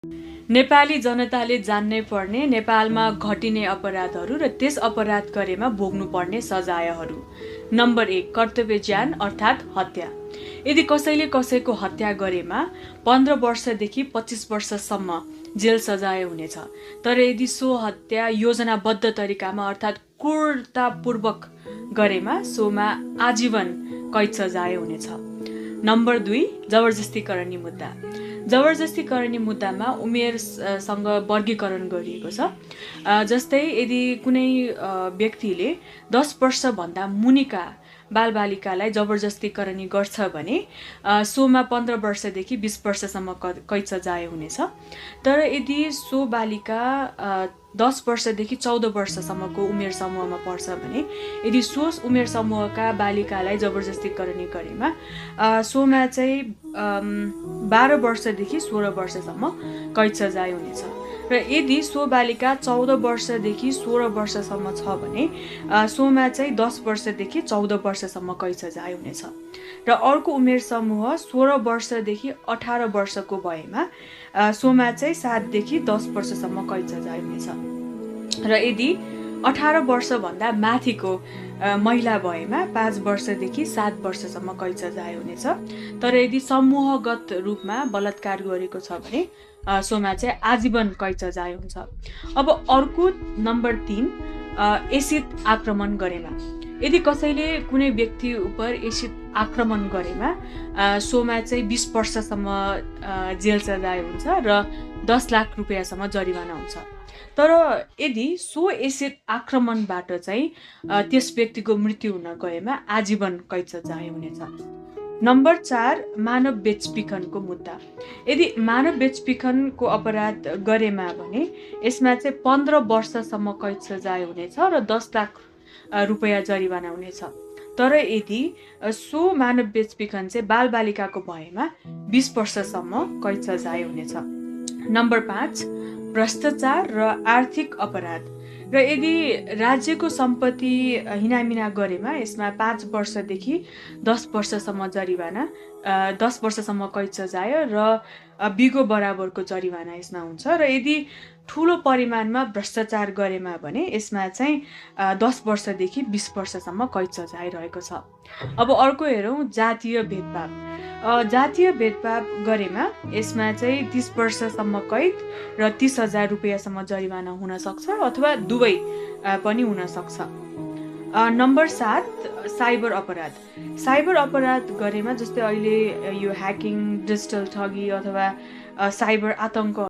नेपाली जनताले जान्नै पर्ने नेपालमा घटिने अपराधहरू र त्यस अपराध गरेमा भोग्नुपर्ने सजायहरू। नम्बर 1, कर्तव्य ज्यान अर्थात् हत्या। यदि कसैले कसैको हत्या गरेमा 15 वर्षदेखि 25 वर्षसम्म जेल सजाय हुनेछ। तर यदि सो हत्या योजनाबद्ध तरिकामा अर्थात् क्रूरतापूर्वक गरेमा सोमा आजीवन कैद सजाय हुनेछ। नम्बर 2, जबरजस्ती करनी मुद्दा। जबरजस्ती करनी मुद्दामा उमेरसँग वर्गीकरण गरिएको छ। जस्तै यदि कुनै व्यक्तिले 10 वर्षभन्दा मुनिका बालबालिकालाई जबरजस्ती करनी गर्छ भने सोमा 15 वर्षदेखि 20 वर्षसम्म कैद सजाय हुनेछ। तर यदि सो बालिका 10 वर्षदेखि 14 वर्षसम्मको उमेर समूहमा पर्छ भने यदि सो उमेर समूहका बालिकालाई जबरजस्ती करनी गरेमा सोमा चाहिँ 12 वर्षदेखि 16 वर्षसम्म कैद सजाय हुनेछ। र यदि सो बालिका 14 वर्षदेखि 16 वर्षसम्म छ भने सोमा चाहिँ 10 वर्षदेखि 14 वर्षसम्म कैद सजाय हुनेछ। र अर्को उमेर समूह 16 वर्षदेखि 18 वर्षको भएमा सोमा चाहिँ 7 देखि 10 वर्षसम्म कैद सजाय हुनेछ। र यदि 18 वर्षभन्दा माथिको महिला भएमा 5 वर्षदेखि 7 वर्षसम्म कैद सजाय हुनेछ। तर यदि समूहगत रूपमा बलात्कार गरेको छ भने सोमा चाहिँ आजीवन कैद सजाय हुन्छ। अब अर्को नम्बर 3, एसिड आक्रमण गरेमा। यदि कसैले कुनै व्यक्ति उप एसिड आक्रमण गरेमा सोमा चाहिँ 20 वर्षसम्म जेल सजाय हुन्छ र 10 लाख रुपियाँसम्म जरिवाना हुन्छ। तर यदि सो एसिड आक्रमणबाट चाहिँ त्यस व्यक्तिको मृत्यु हुन गएमा आजीवन कैद सजाय हुनेछ। नम्बर 4, मानव बेचबिखनको मुद्दा। यदि मानव बेचबिखनको अपराध गरेमा भने यसमा चाहिँ 15 वर्षसम्म कैद सजाय हुनेछ र 10 लाख रुपियाँ जरिवाना हुनेछ। तर यदि सो मानव बेचबिखन चाहिँ बालबालिकाको भएमा 20 वर्षसम्म कैद सजाय हुनेछ। नम्बर 5, भ्रष्टाचार र आर्थिक अपराध। र यदि राज्यको सम्पत्ति हिनामिना गरेमा यसमा 5 वर्षदेखि 10 वर्षसम्म जरिवाना, 10 वर्षसम्म कैद सजाय र बिगो बराबरको जरिवाना यसमा हुन्छ। र यदि ठुलो परिमाणमा भ्रष्टाचार गरेमा भने यसमा चाहिँ 10 वर्षदेखि 20 वर्षसम्म कैद सजाय रहेको छ। अब अर्को हेरौँ, जातीय भेदभाव। जातीय भेदभाव गरेमा यसमा चाहिँ 30 वर्षसम्म कैद र 30,000 रुपियाँसम्म जरिवाना हुन सक्छ अथवा दुवै पनि हुन सक्छ। नम्बर 7, साइबर अपराध। साइबर अपराध गरेमा जस्तै अहिले यो ह्याकिङ, डिजिटल ठगी अथवा साइबर आतङ्क